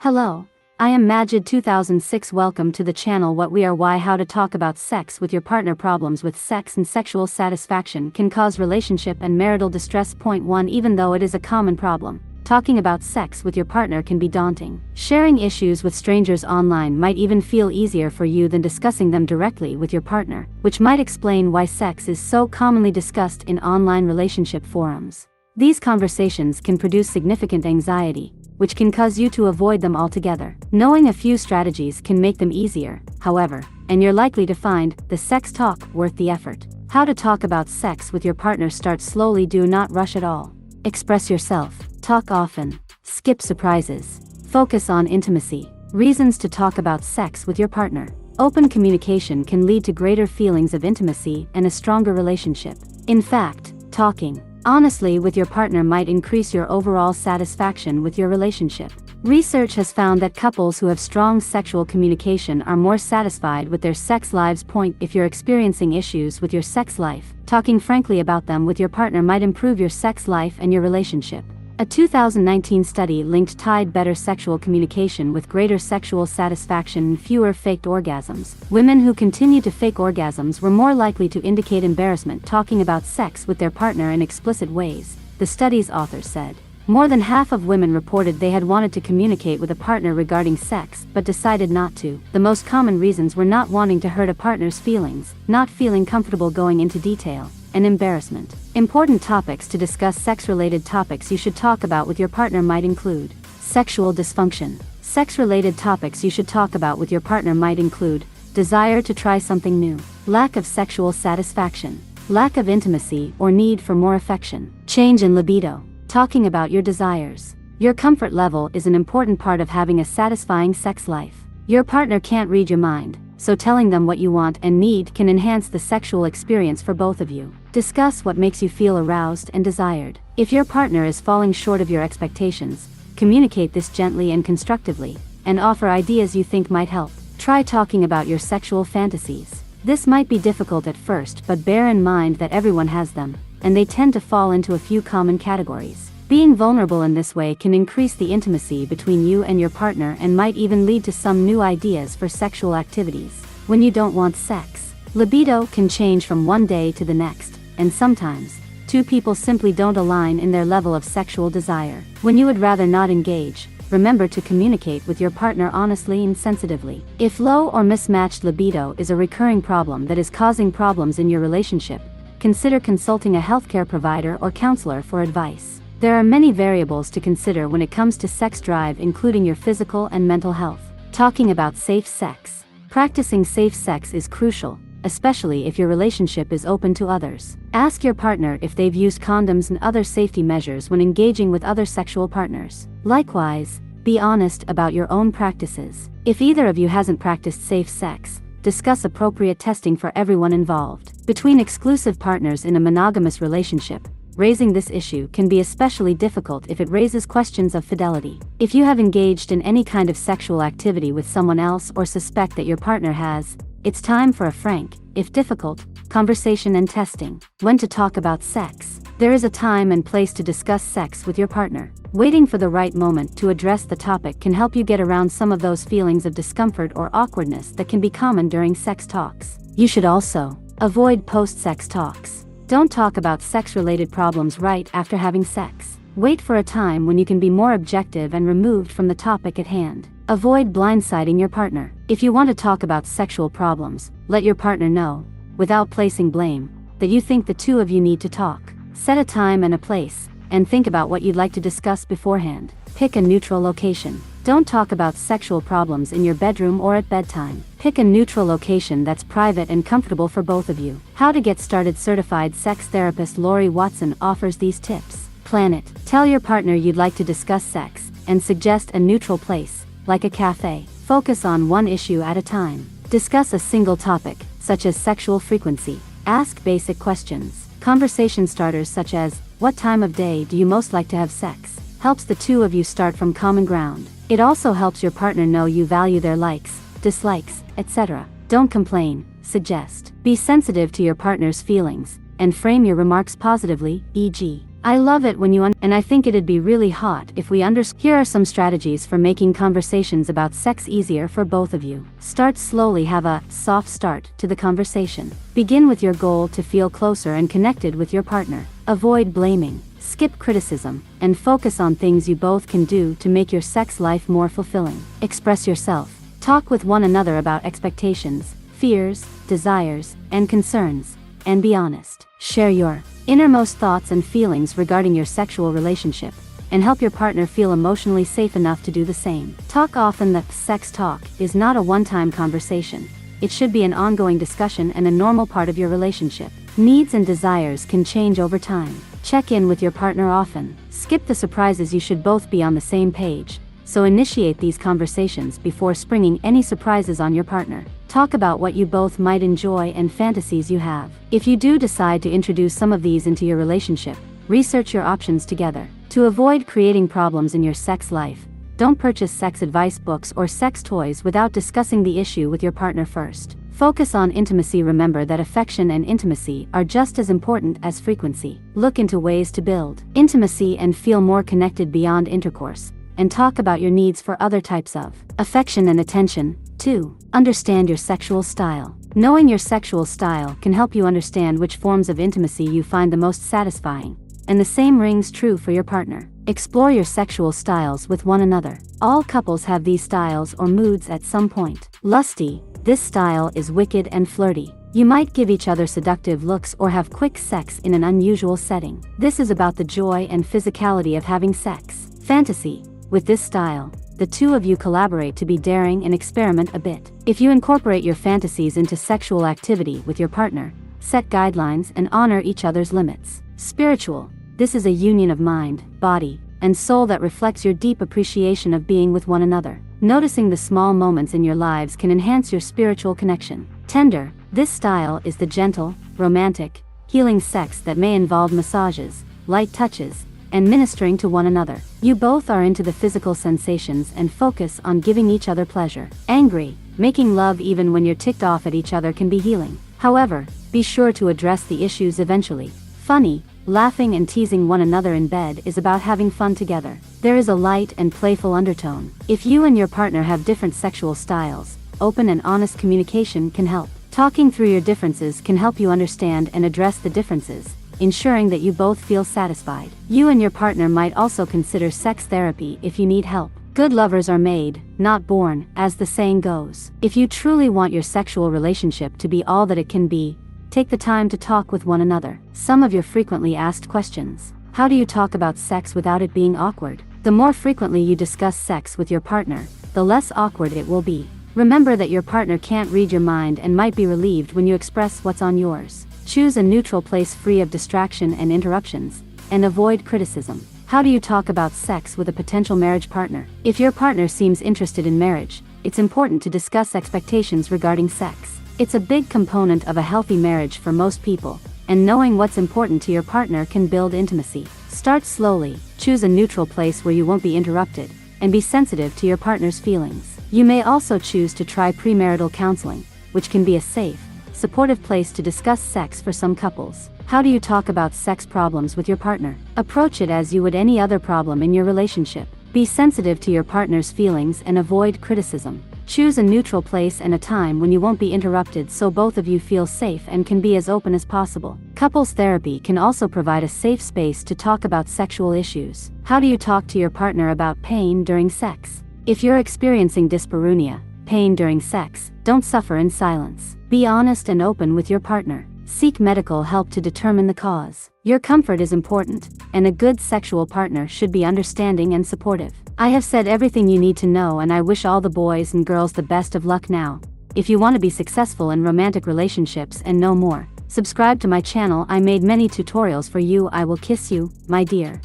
Hello, I am Majid 2006. Welcome to the channel What We Are Why How to Talk About Sex with Your Partner. Problems with sex and sexual satisfaction can cause relationship and marital distress. Point 1. Even though it is a common problem, talking about sex with your partner can be daunting. Sharing issues with strangers online might even feel easier for you than discussing them directly with your partner, which might explain why sex is so commonly discussed in online relationship forums. These conversations can produce significant anxiety, which can cause you to avoid them altogether. Knowing a few strategies can make them easier, however, and you're likely to find the sex talk worth the effort. How to talk about sex with your partner. Start slowly. Do not rush at all. Express yourself. Talk often. Skip surprises. Focus on intimacy. Reasons to talk about sex with your partner. Open communication can lead to greater feelings of intimacy and a stronger relationship. In fact, talking honestly with your partner might increase your overall satisfaction with your relationship. Research has found that couples who have strong sexual communication are more satisfied with their sex lives. If you're experiencing issues with your sex life, talking frankly about them with your partner might improve your sex life and your relationship. A 2019 study tied better sexual communication with greater sexual satisfaction and fewer faked orgasms. Women who continued to fake orgasms were more likely to indicate embarrassment talking about sex with their partner in explicit ways, the study's authors said. More than half of women reported they had wanted to communicate with a partner regarding sex but decided not to. The most common reasons were not wanting to hurt a partner's feelings, not feeling comfortable going into detail, and embarrassment. Important topics to discuss. Sex-related topics you should talk about with your partner might include sexual dysfunction. Sex-related topics you should talk about with your partner might include desire to try something new, lack of sexual satisfaction, lack of intimacy or need for more affection, change in libido. Talking about your desires. Your comfort level is an important part of having a satisfying sex life. Your partner can't read your mind, so telling them what you want and need can enhance the sexual experience for both of you. Discuss what makes you feel aroused and desired. If your partner is falling short of your expectations, communicate this gently and constructively, and offer ideas you think might help. Try talking about your sexual fantasies. This might be difficult at first, but bear in mind that everyone has them, and they tend to fall into a few common categories. Being vulnerable in this way can increase the intimacy between you and your partner and might even lead to some new ideas for sexual activities. When you don't want sex, libido can change from one day to the next, and sometimes, two people simply don't align in their level of sexual desire. When you would rather not engage, remember to communicate with your partner honestly and sensitively. If low or mismatched libido is a recurring problem that is causing problems in your relationship, consider consulting a healthcare provider or counselor for advice. There are many variables to consider when it comes to sex drive, including your physical and mental health. Talking about safe sex. Practicing safe sex is crucial, especially if your relationship is open to others. Ask your partner if they've used condoms and other safety measures when engaging with other sexual partners. Likewise, be honest about your own practices. If either of you hasn't practiced safe sex, discuss appropriate testing for everyone involved. Between exclusive partners in a monogamous relationship, raising this issue can be especially difficult if it raises questions of fidelity. If you have engaged in any kind of sexual activity with someone else or suspect that your partner has, it's time for a frank, if difficult, conversation and testing. When to talk about sex. There is a time and place to discuss sex with your partner. Waiting for the right moment to address the topic can help you get around some of those feelings of discomfort or awkwardness that can be common during sex talks. You should also avoid post-sex talks. Don't talk about sex-related problems right after having sex. Wait for a time when you can be more objective and removed from the topic at hand. Avoid blindsiding your partner. If you want to talk about sexual problems, let your partner know, without placing blame, that you think the two of you need to talk. Set a time and a place, and think about what you'd like to discuss beforehand. Pick a neutral location. Don't talk about sexual problems in your bedroom or at bedtime. Pick a neutral location that's private and comfortable for both of you. How to get started. Certified sex therapist Lori Watson offers these tips. Plan it. Tell your partner you'd like to discuss sex, and suggest a neutral place, like a cafe. Focus on one issue at a time. Discuss a single topic, such as sexual frequency. Ask basic questions. Conversation starters such as, what time of day do you most like to have sex? Helps the two of you start from common ground. It also helps your partner know you value their likes, dislikes, etc. Don't complain, suggest. Be sensitive to your partner's feelings, and frame your remarks positively, e.g., I love it when and I think it'd be really hot if we Here are some strategies for making conversations about sex easier for both of you. Start slowly. Have a soft start to the conversation. Begin with your goal to feel closer and connected with your partner. Avoid blaming, skip criticism, and focus on things you both can do to make your sex life more fulfilling. Express yourself. Talk with one another about expectations, fears, desires, and concerns, and be honest. Share your innermost thoughts and feelings regarding your sexual relationship, and help your partner feel emotionally safe enough to do the same. Talk often. The sex talk is not a one-time conversation. It should be an ongoing discussion and a normal part of your relationship. Needs and desires can change over time. Check in with your partner often. Skip the surprises. You should both be on the same page, so initiate these conversations before springing any surprises on your partner. Talk about what you both might enjoy and fantasies you have. If you do decide to introduce some of these into your relationship, research your options together. To avoid creating problems in your sex life, don't purchase sex advice books or sex toys without discussing the issue with your partner first. Focus on intimacy. Remember that affection and intimacy are just as important as frequency. Look into ways to build intimacy and feel more connected beyond intercourse, and talk about your needs for other types of affection and attention. 2. Understand your sexual style. Knowing your sexual style can help you understand which forms of intimacy you find the most satisfying, and the same rings true for your partner. Explore your sexual styles with one another. All couples have these styles or moods at some point. Lusty. This style is wicked and flirty. You might give each other seductive looks or have quick sex in an unusual setting. This is about the joy and physicality of having sex. Fantasy. With this style, the two of you collaborate to be daring and experiment a bit. If you incorporate your fantasies into sexual activity with your partner, set guidelines and honor each other's limits. Spiritual. This is a union of mind, body, and soul that reflects your deep appreciation of being with one another. Noticing the small moments in your lives can enhance your spiritual connection. Tender. This style is the gentle, romantic, healing sex that may involve massages, light touches, and ministering to one another. You both are into the physical sensations and focus on giving each other pleasure. Angry. Making love even when you're ticked off at each other can be healing. However, be sure to address the issues eventually. Funny. Laughing and teasing one another in bed is about having fun together. There is a light and playful undertone. If you and your partner have different sexual styles, open and honest communication can help. Talking through your differences can help you understand and address the differences, ensuring that you both feel satisfied. You and your partner might also consider sex therapy if you need help. Good lovers are made, not born, as the saying goes. If you truly want your sexual relationship to be all that it can be, take the time to talk with one another. Some of your frequently asked questions. How do you talk about sex without it being awkward? The more frequently you discuss sex with your partner, the less awkward it will be. Remember that your partner can't read your mind and might be relieved when you express what's on yours. Choose a neutral place free of distraction and interruptions, and avoid criticism. How do you talk about sex with a potential marriage partner? If your partner seems interested in marriage, it's important to discuss expectations regarding sex. It's a big component of a healthy marriage for most people, and knowing what's important to your partner can build intimacy. Start slowly, choose a neutral place where you won't be interrupted, and be sensitive to your partner's feelings. You may also choose to try premarital counseling, which can be a safe, supportive place to discuss sex for some couples. How do you talk about sex problems with your partner? Approach it as you would any other problem in your relationship. Be sensitive to your partner's feelings and avoid criticism. Choose a neutral place and a time when you won't be interrupted so both of you feel safe and can be as open as possible. Couples therapy can also provide a safe space to talk about sexual issues. How do you talk to your partner about pain during sex? If you're experiencing dyspareunia, pain during sex, don't suffer in silence. Be honest and open with your partner. Seek medical help to determine the cause. Your comfort is important, and a good sexual partner should be understanding and supportive. I have said everything you need to know, and I wish all the boys and girls the best of luck now. If you want to be successful in romantic relationships and know more, subscribe to my channel. I made many tutorials for you. I will kiss you, my dear.